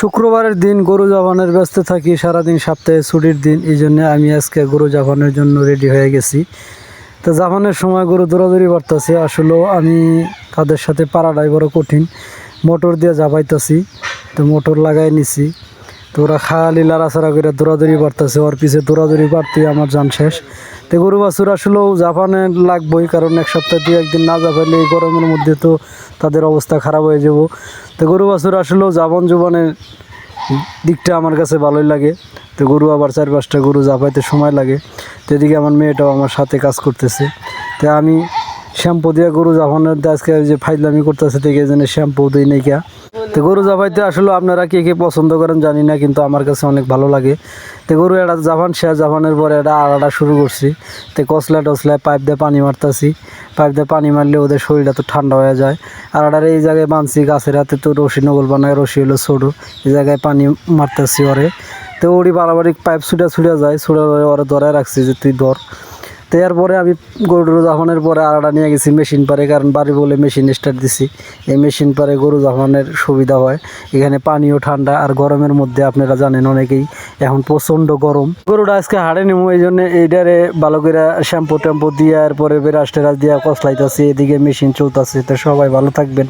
শুক্রবারের দিন গরু জাবানের ব্যস্ত থাকি, সারাদিন সপ্তাহে ছুটির দিন, এই জন্য আমি আজকে গরু জাবানের জন্য রেডি হয়ে গেছি। তো জাবানের সময় গরু দৌড়াদৌড়ি করতেছে, আসলেও আমি তাদের সাথে পারাটাই বড় কঠিন। মোটর দিয়ে জাবাইতেছি, তো মোটর লাগাই নিছি। তো ওরা খালি লাড়াছাড়া করে দৌড়াদৌড়ি করতেছে, ওর পিছে দৌড়াদৌড়ি পারতে আমার জান শেষ। তো গরু বাছুর আসলেও জাপানে লাগবেই, কারণ এক সপ্তাহ দিয়ে একদিন না জাপাইলে এই গরমের মধ্যে তো তাদের অবস্থা খারাপ হয়ে যাব। তো গরু বাছুর আসলেও জাপান জুবানের দিকটা আমার কাছে ভালোই লাগে। তো গরু আবার 4-5টা গরু জাপাইতে সময় লাগে। তো এদিকে আমার মেয়েটাও আমার সাথে কাজ করতেছে। তো আমি শ্যাম্পু দিয়ে গরু জাপানের আজকে যে ফাইজলামি করতেছে থেকে এই জন্য শ্যাম্পু দিই নাই কে। তো গরু জাপাইতে আসলে আপনারা কে কে পছন্দ করেন জানি না, কিন্তু আমার কাছে অনেক ভালো লাগে। তো গরু এটা জাপান শেষ, জাপানের পরে এটা আড়াটা শুরু করছি। তো কসলায় টসলায় পাইপ দিয়ে পানি মারতেছি। পাইপ দিয়ে পানি মারলে ওদের শরীরটা তো ঠান্ডা হয়ে যায়। আড়াটার এই জায়গায় বাঁধছি, গাছের হাতে তো রশি নগল বানায়, রশি হলো ছোটো, এই জায়গায় পানি মারতেছি ওরে। তো ওরই বাড়াবাড়ি পাইপ ছুটে যায়, ওরে ধরায় রাখছি যে তুই ধর। তো এরপরে আমি গরু জাফানের পরে আড়াটা নিয়ে গেছি মেশিন পারে, কারণ বাড়ি বলে মেশিন স্টার্ট দিছি। এই মেশিন পারে গরু জাফানের সুবিধা হয়, এখানে পানিও ঠান্ডা। আর গরমের মধ্যে আপনারা জানেন অনেকেই এখন প্রচণ্ড গরম। গরুটা আজকে হাড়ে নেবো, এই জন্য এইটারে ভালো করে শ্যাম্পু ট্যাম্পু দিয়ে এরপরে ব্রাশ টেরাশ দিয়ে কসলাইতেছি, এদিকে মেশিন চলতেছে। তো সবাই ভালো থাকবেন।